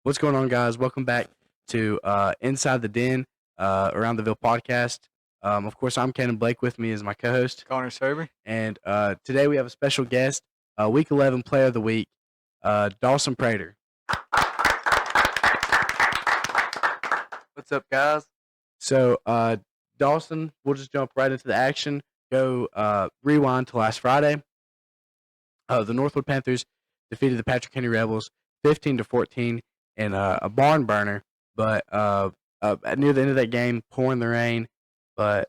What's going on, guys? Welcome back to Inside the Den, Around the Ville podcast. Of course, I'm Ken, and Blake. With me is my co-host, Connor Sober. and today we have a special guest, Week 11 Player of the Week, Dawson Prater. What's up, guys? So, Dawson, we'll just jump right into the action. Go rewind to last Friday. The Northwood Panthers defeated the Patrick Henry Rebels 15-14 in a barn burner. But near the end of that game, pouring the rain. But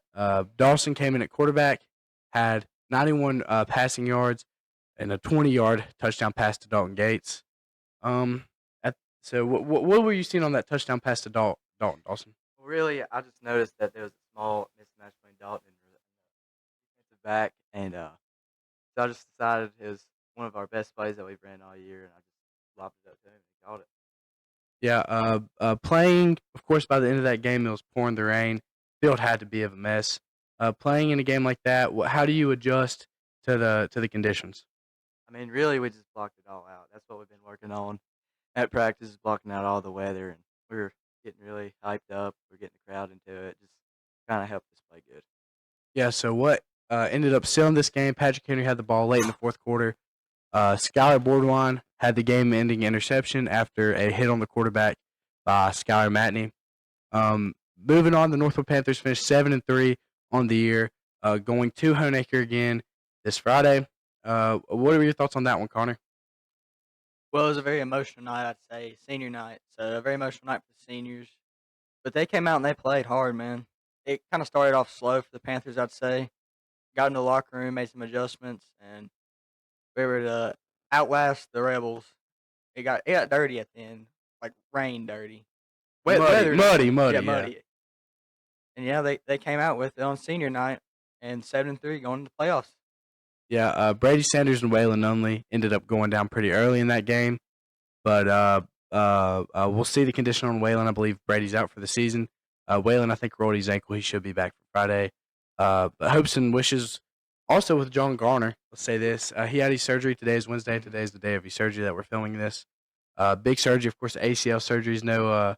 Dawson came in at quarterback, had 91 passing yards and a 20-yard touchdown pass to Dalton Gates. Um, so what were you seeing on that touchdown pass to Dalton, Dawson? Well, really, I just noticed that there was a small mismatch between Dalton and the defensive back, and so I just decided it was one of our best plays that we've ran all year, and I just lobbed it up to him and he caught it. Yeah, playing, of course, by the end of that game, it was pouring the rain. Field had to be of a mess. Playing in a game like that, how do you adjust to the conditions? I mean, really, we just blocked it all out. That's what we've been working on at practice, is blocking out all the weather, and we're getting really hyped up. We're getting the crowd into it. Just kind of helped us play good. Yeah, so what ended up sealing this game, Patrick Henry had the ball late in the fourth quarter. Skylar Boardwine had the game-ending interception after a hit on the quarterback by Skylar Matney. Moving on, the Northwood Panthers finished 7-3 on the year, going to Honaker again this Friday. What are your thoughts on that one, Connor? Well, it was a very emotional night, I'd say, senior night. So a very emotional night for the seniors. But they came out and they played hard, man. It kind of started off slow for the Panthers, I'd say. Got in the locker room, made some adjustments, and we were to outlast the Rebels. It got dirty at the end, like rain dirty. Weather, Muddy, yeah, yeah. muddy. And yeah, they came out with it on senior night, and 7-3 going to the playoffs. Yeah, Brady Sanders and Waylon Nunley ended up going down pretty early in that game, but we'll see the condition on Waylon. I believe Brady's out for the season. Waylon, I think, rolled his ankle. He should be back for Friday. Hopes and wishes also with John Garner. Let's say this. He had his surgery. Today is Wednesday. Today is the day of his surgery that we're filming this. Big surgery. Of course, ACL surgery is no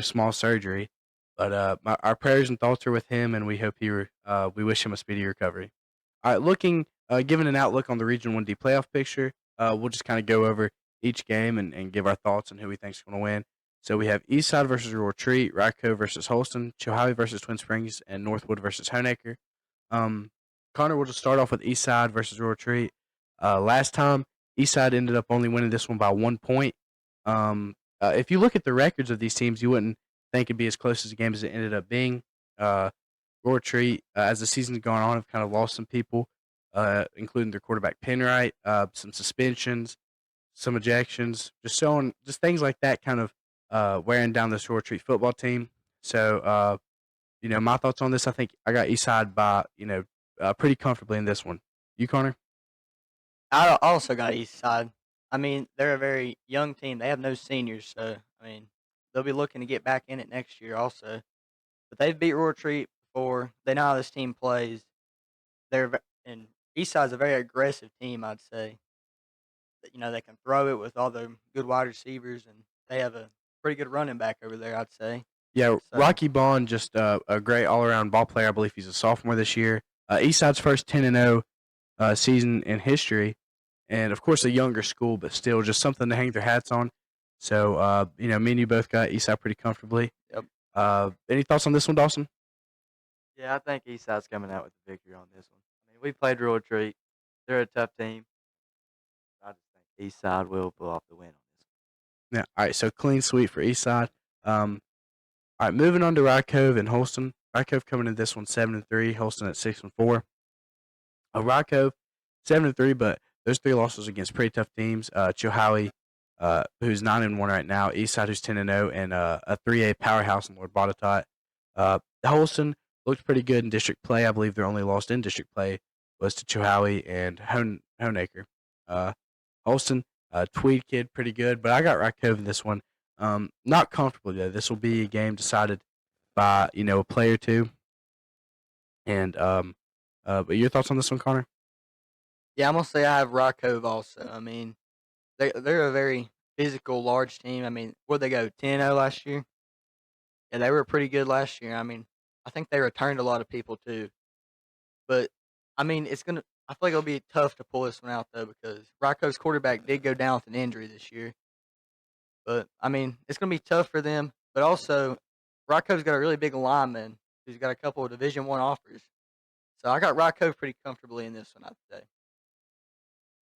small surgery. But our prayers and thoughts are with him, and we hope we wish him a speedy recovery. All right, giving an outlook on the Region 1D playoff picture, we'll just kind of go over each game and give our thoughts on who we think is going to win. So we have Eastside versus Rural Retreat, Ryco versus Holston, Chilhowie versus Twin Springs, and Northwood versus Honaker. Connor, we'll just start off with Eastside versus Rural Retreat. Last time, Eastside ended up only winning this one by 1 point. If you look at the records of these teams, you wouldn't think it'd be as close as the game as it ended up being. Rural Retreat, as the season's gone on, have kind of lost some people, including their quarterback Penwright, some suspensions, some ejections, just things like that, kind of wearing down this Rural Retreat football team. So, my thoughts on this, I think I got Eastside by pretty comfortably in this one. You, Connor? I also got East Side. I mean, they're a very young team. They have no seniors, so I mean, they'll be looking to get back in it next year also. But they've beat Roar Retreat before. They know how this team plays. And Eastside's a very aggressive team, I'd say. They can throw it with all the good wide receivers, and they have a pretty good running back over there, I'd say. Yeah, So Rocky Bond, just a great all-around ball player. I believe he's a sophomore this year. Eastside's first 10-0 season in history, and of course a younger school, but still just something to hang their hats on. So, me and you both got Eastside pretty comfortably. yep. Any thoughts on this one, Dawson? Yeah, I think Eastside's coming out with the victory on this one. I mean, we played Rural Retreat. They're a tough team. I just think Eastside will pull off the win on this Yeah. All right. So clean sweep for Eastside. All right. Moving on to Rye Cove and Holston. Rye Cove coming in this one 7-3. Holston at 6-4. Rye Cove 7-3, but those three losses against pretty tough teams. Chilhowie, who's 9-1 right now. Eastside, who's 10-0, and a 3A powerhouse in Lord Botetourt. Holston looked pretty good in district play. I believe their only loss in district play was to Chilhowie and Honaker. Holston, Tweed kid, pretty good, but I got Rye Cove in this one. Not comfortably though. This will be a game decided by a play or two. And but your thoughts on this one, Connor? Yeah, I'm gonna say I have Rock Cove also. I mean, they're a very physical, large team. I mean, where'd they go? 10-0 last year? Yeah, they were pretty good last year. I mean, I think they returned a lot of people too. But I mean, I feel like it'll be tough to pull this one out though because Rocco's quarterback did go down with an injury this year. But I mean, it's gonna be tough for them. But also, Rocco's got a really big lineman who's got a couple of Division 1 offers. So I got Rocco pretty comfortably in this one, I'd say.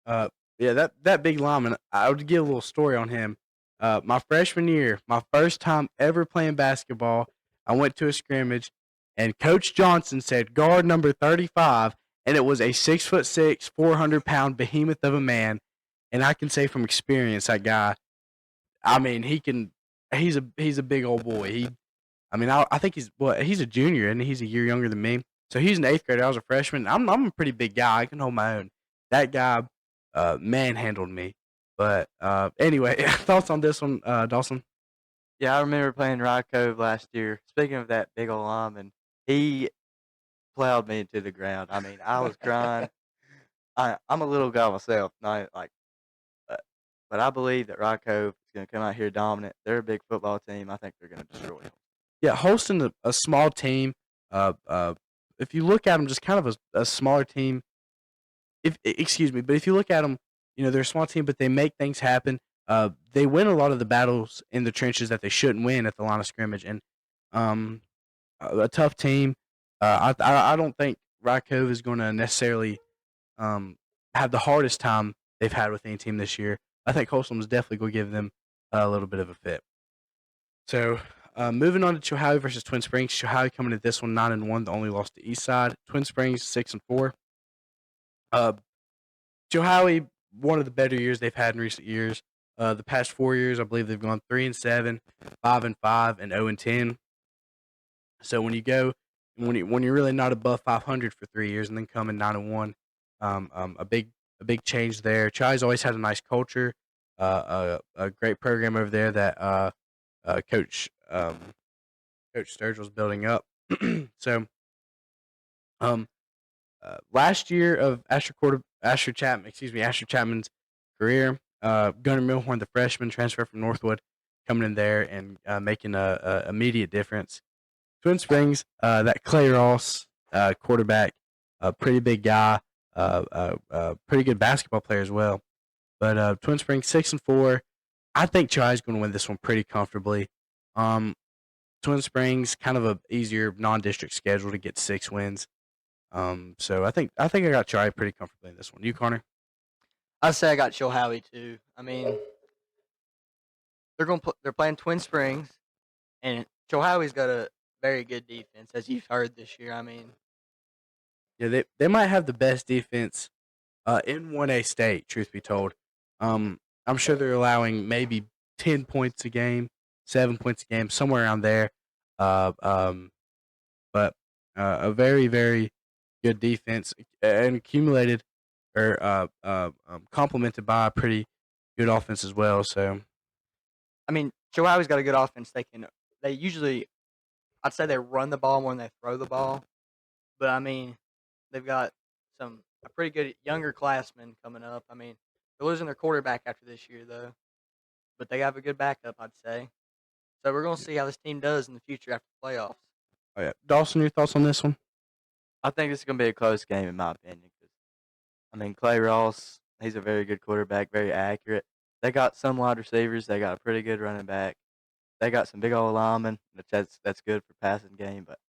Uh, yeah, that big lineman. I would give a little story on him. My freshman year, my first time ever playing basketball, I went to a scrimmage, and Coach Johnson said guard number 35, and it was a 6'6", 400-pound behemoth of a man. And I can say from experience, that guy. I mean, he can. He's a big old boy. I think he's a junior and he's a year younger than me. So he's an eighth grader. I was a freshman. I'm a pretty big guy. I can hold my own. That guy manhandled me. But anyway, thoughts on this one, Dawson? Yeah, I remember playing Rocco last year. Speaking of that big old lineman, he plowed me into the ground. I mean, I was crying. I'm a little guy myself, not like, but, but I believe that Rocco is going to come out here dominant. They're a big football team. I think they're going to destroy them. Yeah, hosting a small team. If you look at them, just kind of a smaller team. Excuse me, but if you look at them, they're a small team, but they make things happen. They win a lot of the battles in the trenches that they shouldn't win at the line of scrimmage, and um, a tough team. I don't think Rykov is going to necessarily have the hardest time they've had with any team this year. I think Wholesome is definitely going to give them a little bit of a fit. So moving on to Chilhowie versus Twin Springs. Chilhowie coming at this one 9-1, the only loss to Eastside. Twin Springs 6-4. Chilhowie, one of the better years they've had in recent years. The past 4 years, I believe they've gone 3-7, 5-5, and 0-10. So when you're really not above 500 for 3 years and then come in 9-1, a big change there. Chai's always had a nice culture, a great program over there that Coach Sturge was building up. So, last year of Asher Chapman's career, Gunnar Milhorn, the freshman transfer from Northwood, coming in there and making a immediate difference. Twin Springs, that Clay Ross quarterback, a pretty big guy, pretty good basketball player as well. But Twin Springs 6-4. I think Chai's going to win this one pretty comfortably. Twin Springs kind of a easier non-district schedule to get 6 wins. So I think I got Chai pretty comfortably in this one. You, Connor? I'd say I got Chilhowie too. I mean, they're playing Twin Springs, and Chilhowie's got a very good defense, as you've heard this year. I mean, Yeah, they might have the best defense in 1A state. Truth be told, I'm sure they're allowing maybe 10 points a game, 7 points a game, somewhere around there. Uh, um, but a very very good defense and accumulated or complemented by a pretty good offense as well. So I mean, Chilhowie's got a good offense. They usually, I'd say they run the ball more than they throw the ball. But I mean, they've got a pretty good younger classmen coming up. I mean, they're losing their quarterback after this year though, but they have a good backup, I'd say. So we're gonna see how this team does in the future after the playoffs. oh yeah, Dawson, your thoughts on this one? I think this is going to be a close game, in my opinion. 'Cause, I mean, Clay Ross, he's a very good quarterback, very accurate. They got some wide receivers. They got a pretty good running back. They got some big old linemen, which that's good for passing game. But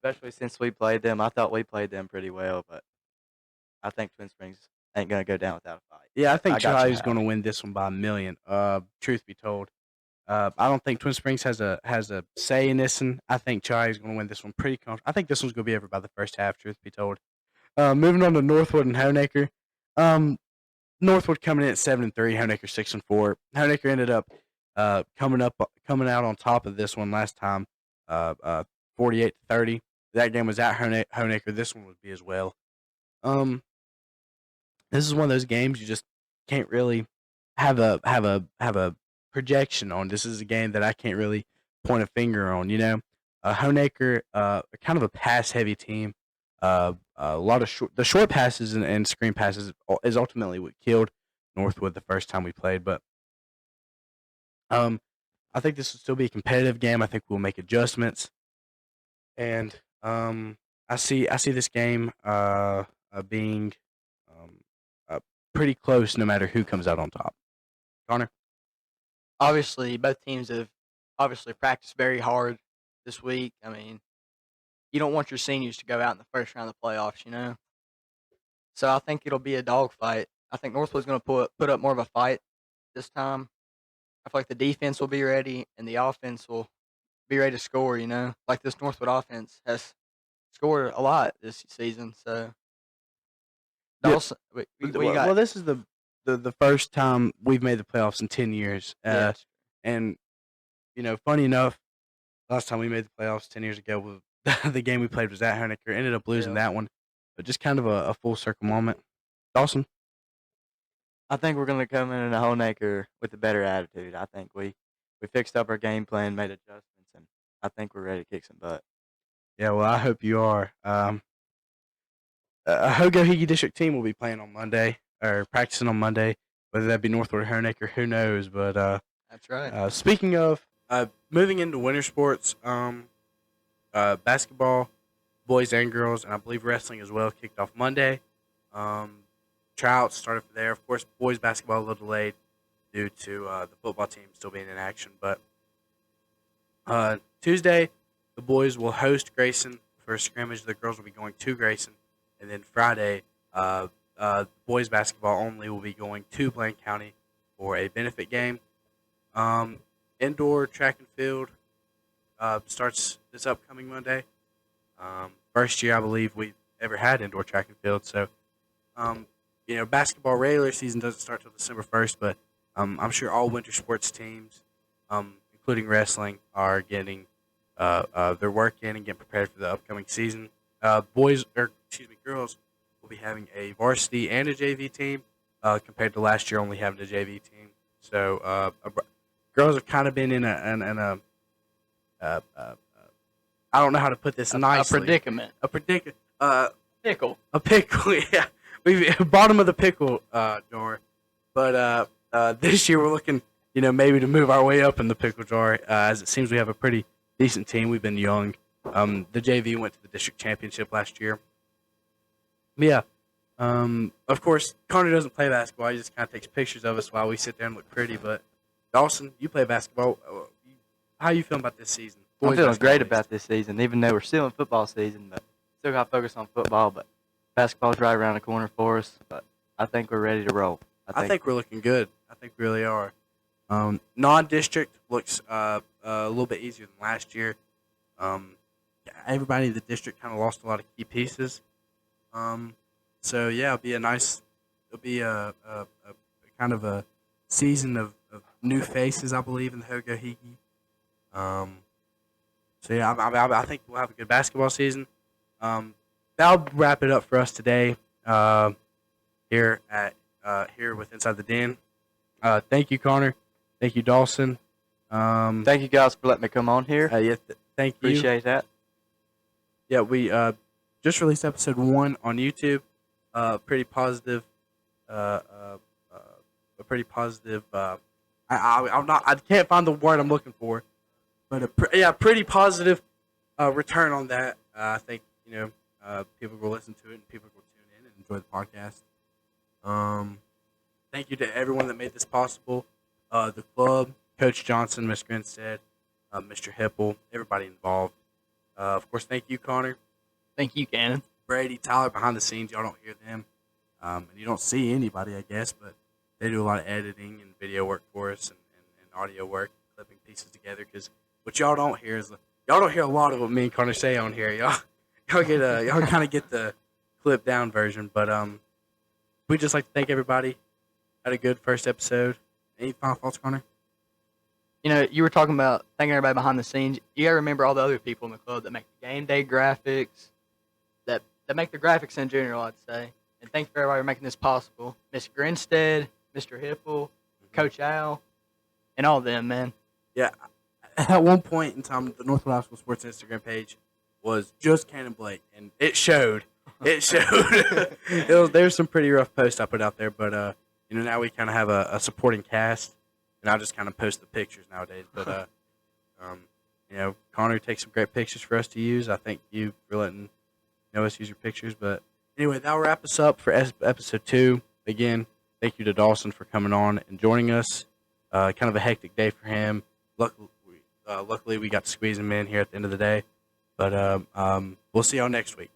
especially since we played them, I thought we played them pretty well. But I think Twin Springs ain't going to go down without a fight. Yeah, I think I got Chai is going to Chilhowie. win this one by a million. Truth be told, I don't think Twin Springs has a say in this, and I think Chai is going to win this one pretty comfortable. I think this one's going to be over by the first half. Truth be told, moving on to Northwood and Honaker. Um, Northwood coming in at 7-3, Honaker 6-4. Honaker ended up coming out on top of this one last time, 48-30. That game was at Honaker. This one would be as well. Um, this is one of those games you just can't really have a projection on. This is a game that I can't really point a finger on. Honaker, kind of a pass heavy team. A lot of the short passes and screen passes is ultimately what killed Northwood the first time we played. But Um, I think this will still be a competitive game. I think we'll make adjustments, and I see this game being um, uh, pretty close, no matter who comes out on top. Connor. Obviously, both teams have obviously practiced very hard this week. I mean, you don't want your seniors to go out in the first round of the playoffs, you know. So I think it'll be a dogfight. I think Northwood's going to put up more of a fight this time. I feel like the defense will be ready and the offense will be ready to score. You know, like this Northwood offense has scored a lot this season. So Yeah. Dawson, what you got? Well, this is the first time we've made the playoffs in 10 years. Yes. And funny enough, last time we made the playoffs 10 years ago, the game we played was at Honecker. Ended up losing Yeah. that one, but just kind of a full circle moment. Dawson. I think we're gonna come in a whole acre with a better attitude. I think we fixed up our game plan, made adjustments, and I think we're ready to kick some butt. Yeah, well, I hope you are. A Hogo District team will be playing on Monday or practicing on Monday. Whether that be Northwood or Honecker, who knows? But That's right. speaking of moving into winter sports, basketball, boys and girls, and I believe wrestling as well, kicked off Monday. Tryouts started from there. Of course, boys basketball a little delayed due to the football team still being in action. But Tuesday, the boys will host Grayson for a scrimmage. The girls will be going to Grayson. And then Friday, boys basketball only will be going to Blaine County for a benefit game. Indoor track and field starts this upcoming Monday. First year, I believe, we've ever had indoor track and field. So, basketball regular season doesn't start till December 1st, but I'm sure all winter sports teams, including wrestling, are getting their work in and getting prepared for the upcoming season. Girls will be having a varsity and a JV team compared to last year only having a JV team. So girls have kind of been in a I don't know how to put this nicely. A predicament. Pickle. A pickle. Yeah, we bottom of the pickle jar. But this year we're looking, maybe to move our way up in the pickle jar. As it seems we have a pretty decent team. We've been young. The JV went to the district championship last year. Yeah. Of course, Connor doesn't play basketball. He just kind of takes pictures of us while we sit there and look pretty. But Dawson, you play basketball. How you feeling about this season? I'm feeling great about this season, even though we're still in football season, but still got to focus on football. But basketball's right around the corner for us. But I think we're ready to roll. I think we're looking good. I think we really are. Non-district looks a little bit easier than last year. Everybody in the district kind of lost a lot of key pieces. So yeah, it'll be a kind of a season of new faces, I believe, in the Hogo. So yeah, I think we'll have a good basketball season. That'll wrap it up for us today. Here with Inside the Den. Thank you, Connor. Thank you, Dawson. Thank you guys for letting me come on here. Thank you. Appreciate that. Yeah, we just released episode 1 on YouTube. Pretty positive. A pretty positive. I can't find the word I'm looking for, but pretty positive return on that. I think people will listen to it and people will tune in and enjoy the podcast. Thank you to everyone that made this possible. The club, Coach Johnson, Mr. Grinstead, Mr. Hippel, everybody involved. Of course, thank you, Connor. Thank you, Cannon. Brady, Tyler, behind the scenes. Y'all don't hear them. And you don't see anybody, I guess, but they do a lot of editing and video work for us and audio work, clipping pieces together. Because what y'all don't hear is y'all don't hear a lot of what me and Connor say on here. Y'all kind of get the clip down version. But we just like to thank everybody. Had a good first episode. Any final thoughts, Connor? You were talking about thanking everybody behind the scenes. You gotta remember all the other people in the club that make the game day graphics, that make the graphics in general, I'd say. And thank you for everybody for making this possible. Mr. Grinstead, Mr. Hippel, Coach Al, and all of them, man. Yeah. At one point in time, the Northwood High School Sports Instagram page was just Cannon Blake, and it showed. It showed. There's some pretty rough posts I put out there, but now we kind of have a supporting cast and I'll just kind of post the pictures nowadays. But Connor takes some great pictures for us to use. I thank you for letting us use your pictures. But anyway, that'll wrap us up for episode 2. Again, thank you to Dawson for coming on and joining us. Kind of a hectic day for him. Luckily, we got to squeeze him in here at the end of the day. But we'll see y'all next week.